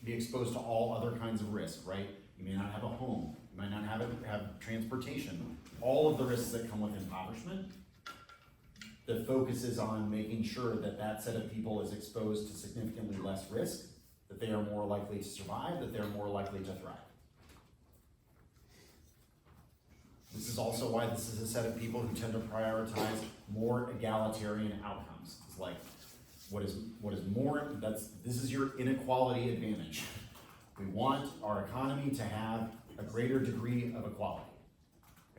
be exposed to all other kinds of risk, right? You may not have a home, you might not have transportation, all of the risks that come with impoverishment. The focus is on making sure that that set of people is exposed to significantly less risk, that they are more likely to survive, that they're more likely to thrive. This is also why this is a set of people who tend to prioritize more egalitarian outcomes. It's like, what is more, this is your inequality advantage. We want our economy to have a greater degree of equality,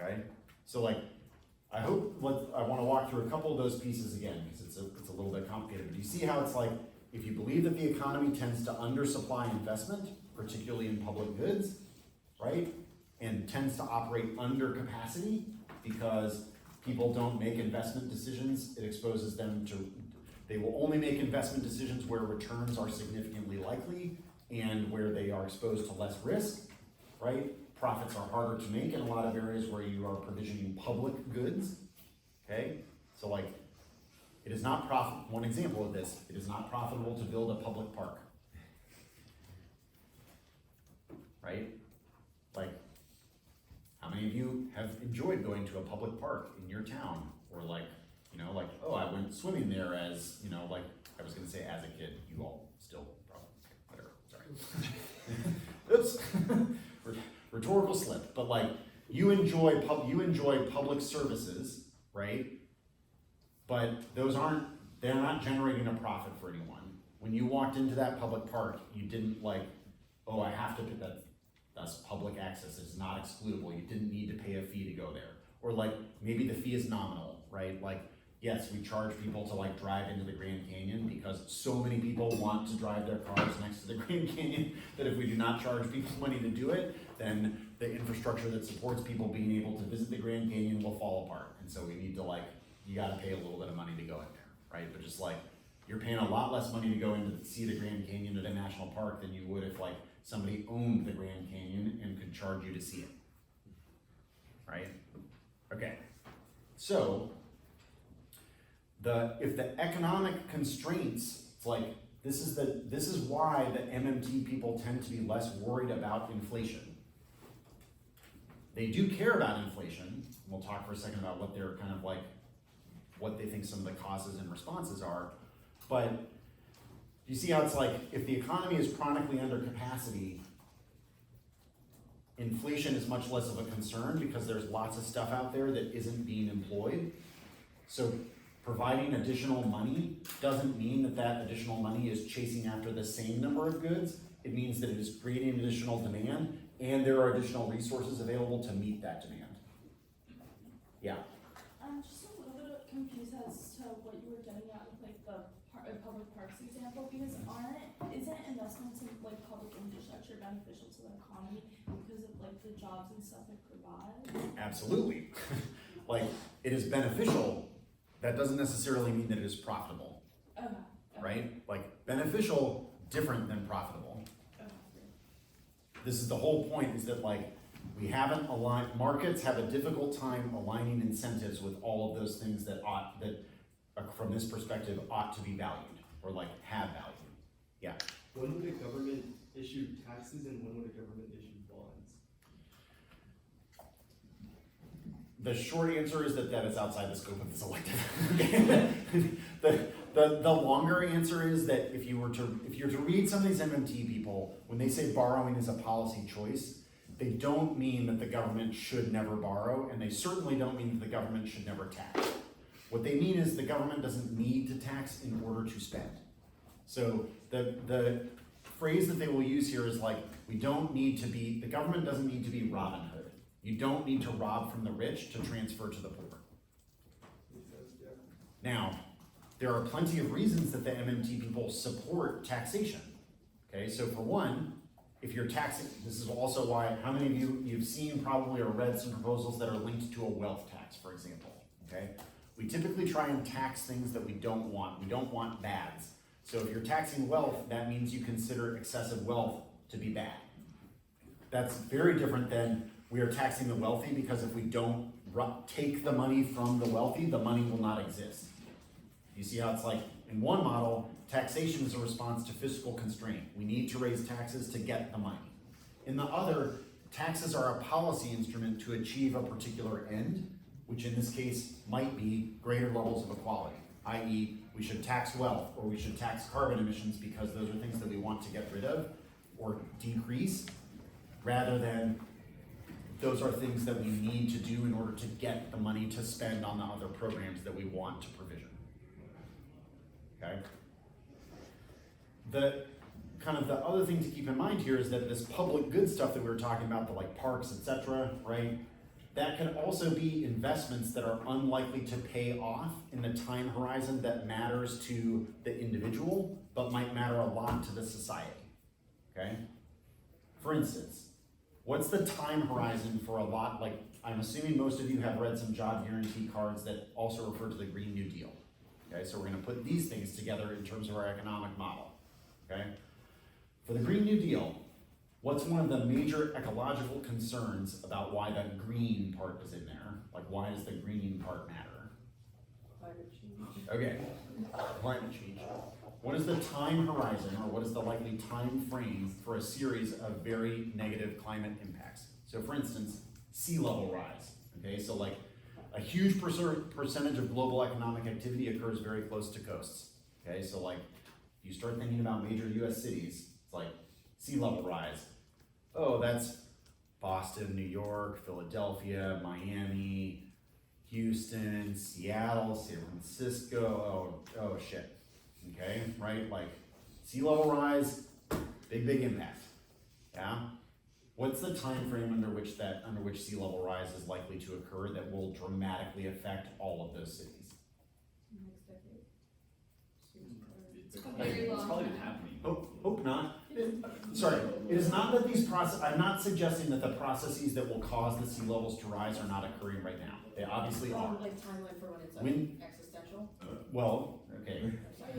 okay? So I hope, I want to walk through a couple of those pieces again, because it's a little bit complicated. But do you see how it's like, if you believe that the economy tends to undersupply investment, particularly in public goods, right? And tends to operate under capacity because people don't make investment decisions, it exposes them They will only make investment decisions where returns are significantly likely and where they are exposed to less risk, right? Profits are harder to make in a lot of areas where you are provisioning public goods, okay? So like, it is not one example of this, it is not profitable to build a public park, right? Like, how many of you have enjoyed going to a public park in your town? Or like, you know, like, oh, I went swimming there as, you know, like, I was gonna say as a kid, you all still probably, whatever, sorry. Oops, rhetorical slip, but like, you enjoy public services, right? But they're not generating a profit for anyone. When you walked into that public park, you didn't like, oh, I have to pay that's public access, it's not excludable, you didn't need to pay a fee to go there. Or like, maybe the fee is nominal, right? Like, yes, we charge people to like drive into the Grand Canyon because so many people want to drive their cars next to the Grand Canyon that if we do not charge people money to do it, then the infrastructure that supports people being able to visit the Grand Canyon will fall apart. And so we need to like, you gotta pay a little bit of money to go in there, right? But just like, you're paying a lot less money to go in to see the Grand Canyon at a national park than you would if like somebody owned the Grand Canyon and could charge you to see it, right? Okay, so if the economic constraints, it's like, this is why the MMT people tend to be less worried about inflation. They do care about inflation, and we'll talk for a second about what they're kind of like, what they think some of the causes and responses are, but you see how it's like, if the economy is chronically under capacity, inflation is much less of a concern because there's lots of stuff out there that isn't being employed. So providing additional money doesn't mean that that additional money is chasing after the same number of goods. It means that it is creating additional demand and there are additional resources available to meet that demand. Yeah. I'm just a little bit confused as to what you were getting at with like the public parks example, because isn't investments in like public infrastructure beneficial to the economy because of like the jobs and stuff it provides? Absolutely. Like, it is beneficial. That doesn't necessarily mean that it is profitable, Okay. right? Like, beneficial, different than profitable. Okay. This is the whole point, is that like, we haven't aligned, markets have a difficult time aligning incentives with all of those things that from this perspective, ought to be valued, or like have value. Yeah. When would a government issue taxes and when would a government issue bonds? The short answer is that is outside the scope of this elective. The longer answer is that if you're to read some of these MMT people, when they say borrowing is a policy choice, they don't mean that the government should never borrow, and they certainly don't mean that the government should never tax. What they mean is the government doesn't need to tax in order to spend. So the phrase that they will use here is like, the government doesn't need to be Robin Hood. You don't need to rob from the rich to transfer to the poor. Now, there are plenty of reasons that the MMT people support taxation. Okay, so for one, if you're taxing, this is also why, how many of you've seen probably or read some proposals that are linked to a wealth tax, for example, okay? We typically try and tax things that we don't want. We don't want bads. So if you're taxing wealth, that means you consider excessive wealth to be bad. That's very different than we are taxing the wealthy because if we don't take the money from the wealthy, the money will not exist. You see how it's like, in one model, taxation is a response to fiscal constraint. We need to raise taxes to get the money. In the other, taxes are a policy instrument to achieve a particular end, which in this case might be greater levels of equality, i.e. we should tax wealth or we should tax carbon emissions because those are things that we want to get rid of or decrease, rather than those are things that we need to do in order to get the money to spend on the other programs that we want to provision. Okay? The other thing to keep in mind here is that this public good stuff that we were talking about, the like parks, etc., right? That can also be investments that are unlikely to pay off in the time horizon that matters to the individual, but might matter a lot to the society, okay? For instance, what's the time horizon for a lot, like, I'm assuming most of you have read some job guarantee cards that also refer to the Green New Deal, Okay, so we're gonna put these things together in terms of our economic model, okay? For the Green New Deal, what's one of the major ecological concerns about why that green part is in there? Like, why does the green part matter? Climate change. Okay, climate change. What is the time horizon, or what is the likely time frame for a series of very negative climate impacts? So for instance, sea level rise, okay? So like, a huge percentage of global economic activity occurs very close to coasts, okay? So like, if you start thinking about major US cities, it's like sea level rise. Oh, that's Boston, New York, Philadelphia, Miami, Houston, Seattle, San Francisco, oh shit, okay, right? Like, sea level rise, big impact, yeah? What's the time frame under which sea level rise is likely to occur that will dramatically affect all of those cities? Next decade. It's Very long. probably happening. Hope not. Sorry, it is not that these I'm not suggesting that the processes that will cause the sea levels to rise are not occurring right now. They obviously are. Like timeline for when it's like When- existential. Well, okay, Sorry.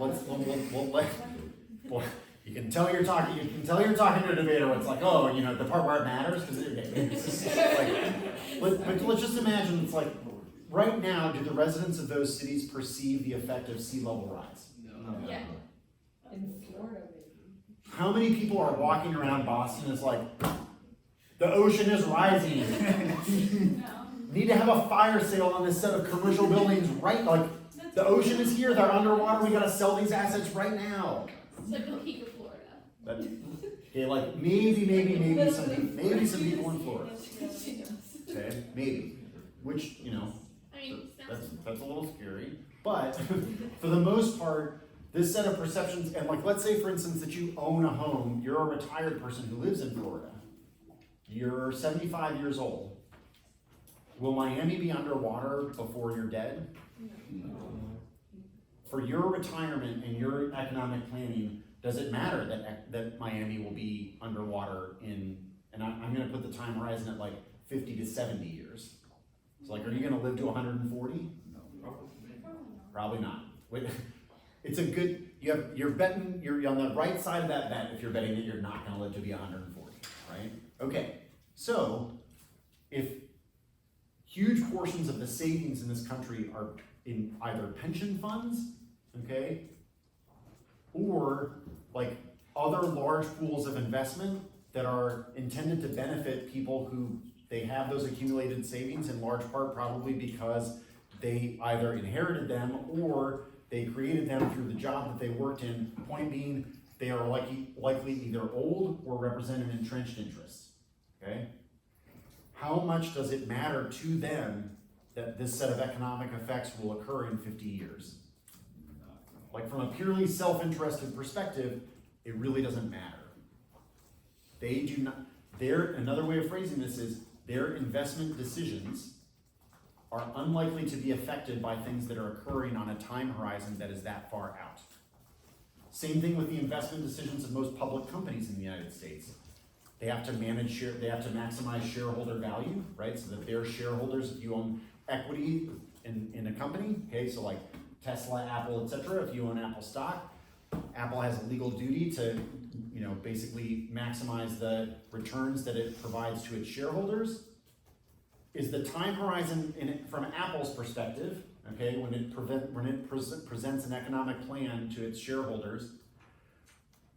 well, you can tell you're talking to a debater where it's like, oh, you know, the part where it matters, because but let's just imagine it's like, right now, do the residents of those cities perceive the effect of sea level rise? No. Yeah. In Florida, maybe. How many people are walking around Boston is like, the ocean is rising? No. Need to have a fire sale on this set of commercial buildings, right? Like, the ocean is here, they're underwater, we gotta sell these assets right now. It's like the peak of Florida. But, okay, like, maybe some people in Florida, okay, maybe, which, you know, I mean, that's a little scary, but for the most part, this set of perceptions, and like, let's say for instance that you own a home, you're a retired person who lives in Florida, you're 75 years old, will Miami be underwater before you're dead? For your retirement and your economic planning, does it matter that Miami will be underwater in, and I'm gonna put the time horizon at like 50 to 70 years. So like, are you gonna live to 140? Probably not. It's a good, you're betting, you're on the right side of that bet if you're betting that you're not gonna live to be 140, right? Okay, so if huge portions of the savings in this country are in either pension funds, okay, or like other large pools of investment that are intended to benefit people who they have those accumulated savings in large part probably because they either inherited them or they created them through the job that they worked in. Point being, they are likely either old or represent an entrenched interest, okay? How much does it matter to them that this set of economic effects will occur in 50 years? Like, from a purely self-interested perspective, it really doesn't matter. They do not, another way of phrasing this is, their investment decisions are unlikely to be affected by things that are occurring on a time horizon that is that far out. Same thing with the investment decisions of most public companies in the United States. They have to they have to maximize shareholder value, right? So that their shareholders, if you own equity in a company, okay, so like Tesla, Apple, etc., if you own Apple stock, Apple has a legal duty to, you know, basically maximize the returns that it provides to its shareholders. Is the time horizon from Apple's perspective, okay, when it presents an economic plan to its shareholders,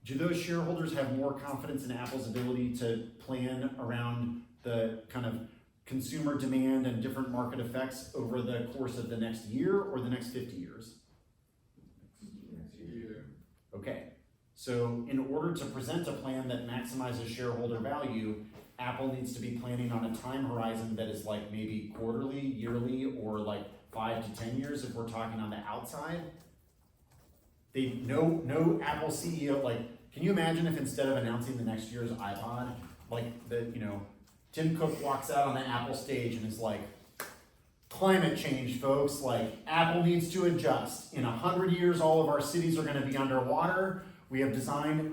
do those shareholders have more confidence in Apple's ability to plan around the kind of consumer demand and different market effects over the course of the next year or the next 50 years? Okay, so in order to present a plan that maximizes shareholder value, Apple needs to be planning on a time horizon that is like maybe quarterly, yearly, or like 5 to 10 years if we're talking on the outside. No Apple CEO, like, can you imagine if instead of announcing the next year's iPod, like Tim Cook walks out on the Apple stage and is like, climate change, folks, like, Apple needs to adjust. In 100 years, all of our cities are gonna be underwater. We are designing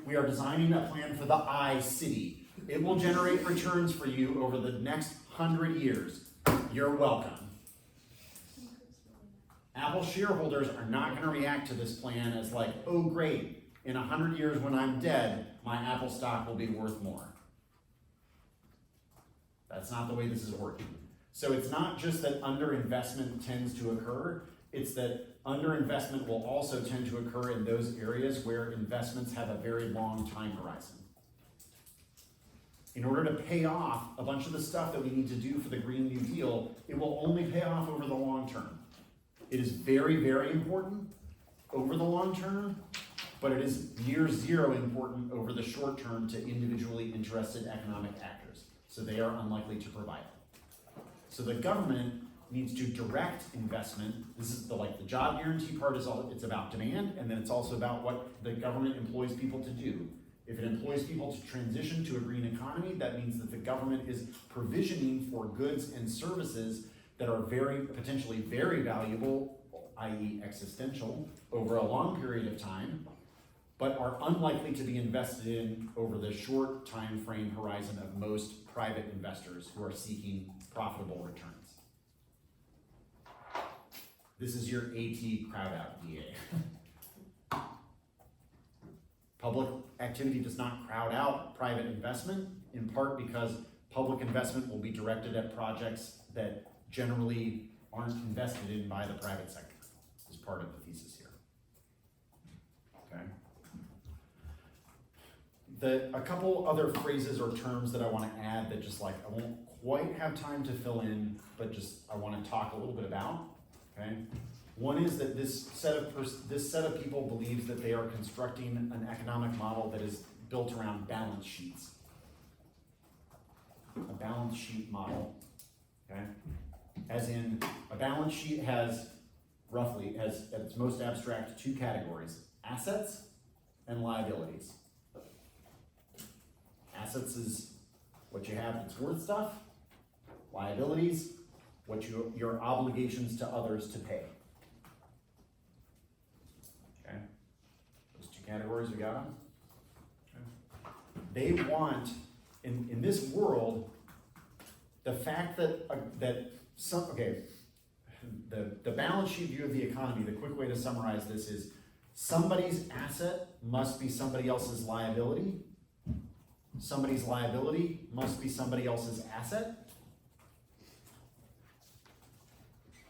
a plan for the iCity. It will generate returns for you over the next 100 years. You're welcome. Apple shareholders are not gonna react to this plan as like, oh great, in 100 years when I'm dead, my Apple stock will be worth more. That's not the way this is working. So it's not just that underinvestment tends to occur, it's that underinvestment will also tend to occur in those areas where investments have a very long time horizon. In order to pay off a bunch of the stuff that we need to do for the Green New Deal, it will only pay off over the long term. It is very, very important over the long term, but it is near zero important over the short term to individually interested economic actors. So they are unlikely to provide it. So the government needs to direct investment. This is the job guarantee part is all, it's about demand, and then it's also about what the government employs people to do. If it employs people to transition to a green economy, that means that the government is provisioning for goods and services that are potentially very valuable, i.e. existential, over a long period of time, but are unlikely to be invested in over the short time frame horizon of most private investors who are seeking profitable returns. This is your AT crowd out DA. Public activity does not crowd out private investment, in part because public investment will be directed at projects that generally aren't invested in by the private sector, is part of the thesis here. Okay. A couple other phrases or terms that I want to add that just I won't quite have time to fill in, but just I want to talk a little bit about. Okay. One is that this set of people believes that they are constructing an economic model that is built around balance sheets. A balance sheet model. Okay. As in, a balance sheet has roughly, at its most abstract, two categories: assets and liabilities. Assets is what you have that's worth stuff. Liabilities, what your obligations to others to pay. Okay, those two categories, we got them? Okay. They want, in this world, the fact that, the balance sheet view of the economy, the quick way to summarize this is somebody's asset must be somebody else's liability. Somebody's liability must be somebody else's asset.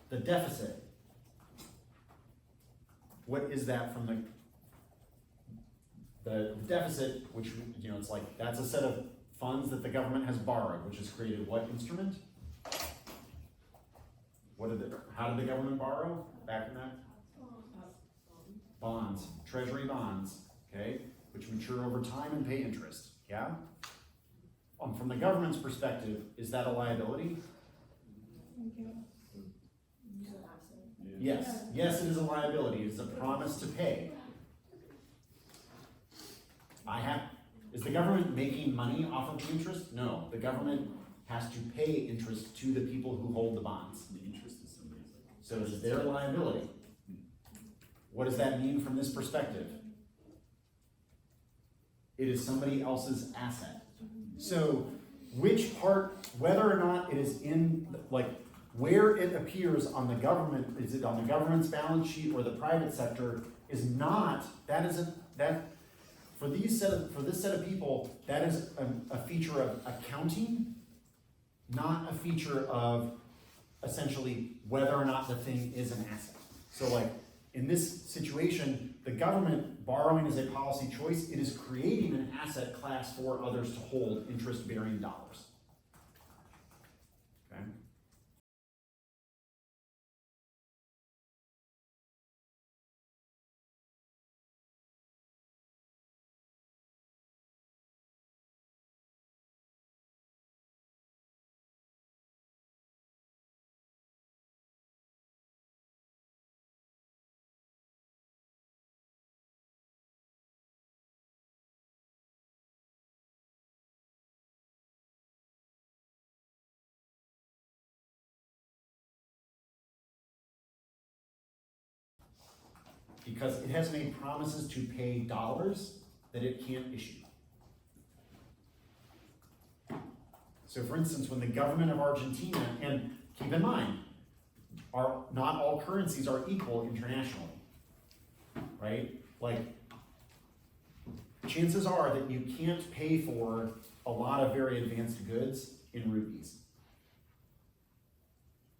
The deficit. What is that from the deficit, which, it's that's a set of funds that the government has borrowed, which has created what instrument? How did the government borrow back in that? Bonds, treasury bonds, okay, which mature over time and pay interest, yeah? From the government's perspective, is that a liability? Yes, yes, it is a liability. It is a promise to pay. Is the government making money off of the interest? No, the government has to pay interest to the people who hold the bonds. The interest is somebody's. So it is their liability. What does that mean from this perspective? It is somebody else's asset. So which part, whether or not it is in, where it appears on the government, is it on the government's balance sheet or the private sector, is not, for this set of people, that is a feature of accounting, not a feature of essentially whether or not the thing is an asset. So in this situation, the government borrowing is a policy choice. It is creating an asset class for others to hold interest-bearing dollars. Okay. Because it has made promises to pay dollars that it can't issue. So for instance, when the government of Argentina, and keep in mind, not all currencies are equal internationally, right? Like, chances are that you can't pay for a lot of very advanced goods in rupees.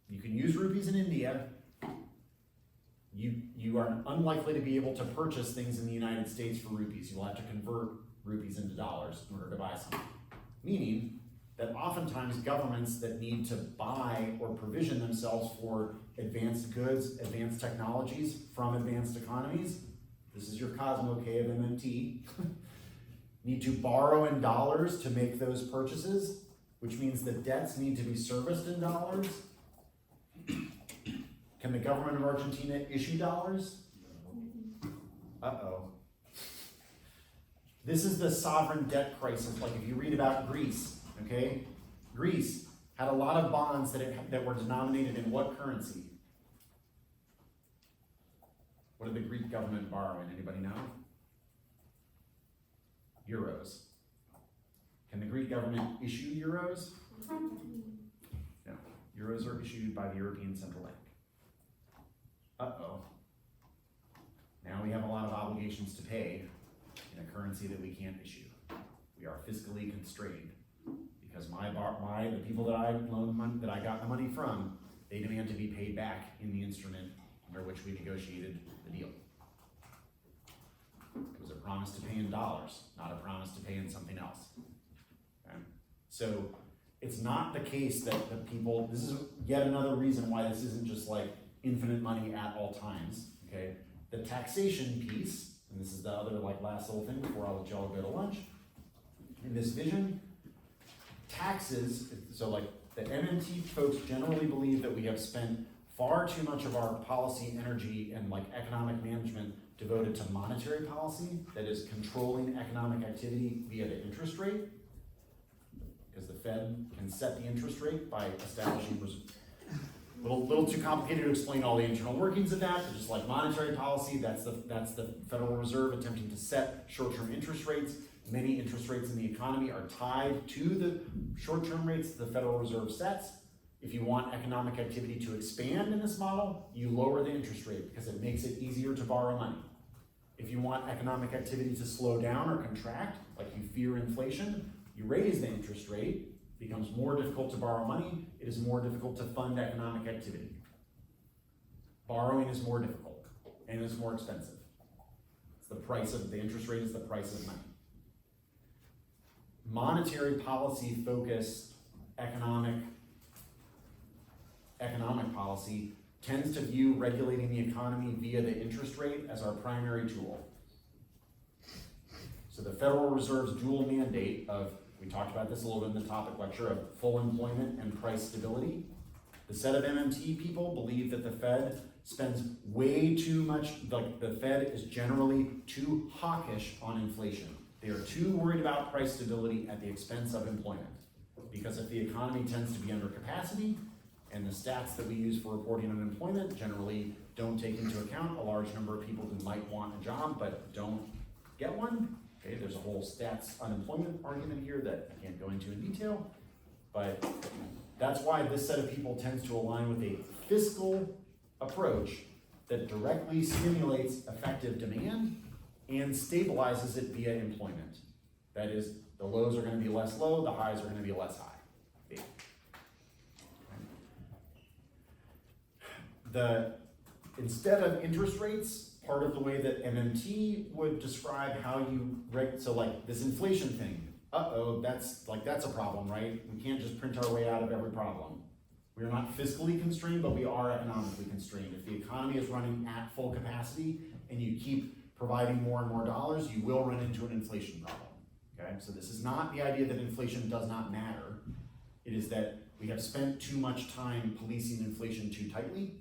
You can use rupees in India. You are unlikely to be able to purchase things in the United States for rupees. You'll have to convert rupees into dollars in order to buy something. Meaning that oftentimes governments that need to buy or provision themselves for advanced goods, advanced technologies from advanced economies, this is your Cosmo K of MMT, need to borrow in dollars to make those purchases, which means the debts need to be serviced in dollars. Can the government of Argentina issue dollars? Uh-oh. This is the sovereign debt crisis. Like if you read about Greece, okay? Greece had a lot of bonds that were denominated in what currency? What did the Greek government borrow in? Anybody know? Euros. Can the Greek government issue euros? No. Euros are issued by the European Central Bank. Uh-oh. Now we have a lot of obligations to pay in a currency that we can't issue. We are fiscally constrained because the people that I loaned money, that I got the money from, they demand to be paid back in the instrument under which we negotiated the deal. It was a promise to pay in dollars, not a promise to pay in something else. Okay? So it's not the case that the people, this is yet another reason why this isn't just like infinite money at all times, okay? The taxation piece, and this is the other like last little thing before I'll let y'all go to lunch. In this vision, taxes, so like the MMT folks generally believe that we have spent far too much of our policy, energy, and like economic management devoted to monetary policy that is controlling economic activity via the interest rate, because the Fed can set the interest rate by establishing little too complicated to explain all the internal workings of that, but just like monetary policy, that's the Federal Reserve attempting to set short-term interest rates. Many interest rates in the economy are tied to the short-term rates the Federal Reserve sets. If you want economic activity to expand in this model, you lower the interest rate because it makes it easier to borrow money. If you want economic activity to slow down or contract, like you fear inflation, you raise the interest rate. It becomes more difficult to borrow money. It is more difficult to fund economic activity. Borrowing is more difficult and it's more expensive. It's the price of the interest rate is the price of money. Monetary policy focused economic policy tends to view regulating the economy via the interest rate as our primary tool. So the Federal Reserve's dual mandate of, we talked about this a little bit in the topic lecture, of full employment and price stability. The set of MMT people believe that the Fed spends way too much, like the Fed is generally too hawkish on inflation. They are too worried about price stability at the expense of employment. Because if the economy tends to be under capacity, and the stats that we use for reporting unemployment generally don't take into account a large number of people who might want a job but don't get one. Okay, there's a whole stats unemployment argument here that I can't go into in detail, but that's why this set of people tends to align with a fiscal approach that directly stimulates effective demand and stabilizes it via employment. That is, the lows are going to be less low, the highs are going to be less high. Instead of interest rates, part of the way that MMT would describe how you so like this inflation thing, that's a problem, right? We can't just print our way out of every problem. We are not fiscally constrained, but we are economically constrained. If the economy is running at full capacity and you keep providing more and more dollars, you will run into an inflation problem, okay? So this is not the idea that inflation does not matter. It is that we have spent too much time policing inflation too tightly.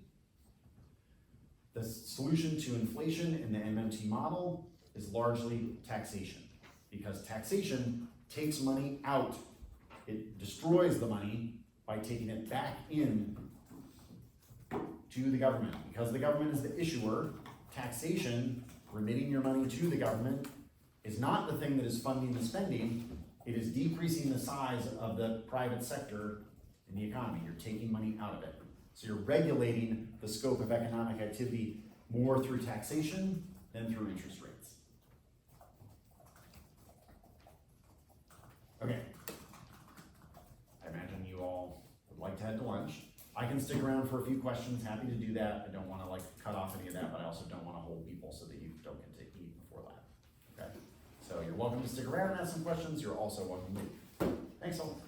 The solution to inflation in the MMT model is largely taxation, because taxation takes money out. It destroys the money by taking it back in to the government. Because the government is the issuer, taxation, remitting your money to the government, is not the thing that is funding the spending. It is decreasing the size of the private sector in the economy. You're taking money out of it. So you're regulating the scope of economic activity more through taxation than through interest rates. Okay. I imagine you all would like to head to lunch. I can stick around for a few questions, happy to do that. I don't wanna cut off any of that, but I also don't wanna hold people so that you don't get to eat before that. Okay? So you're welcome to stick around and ask some questions. You're also welcome to leave. Thanks all.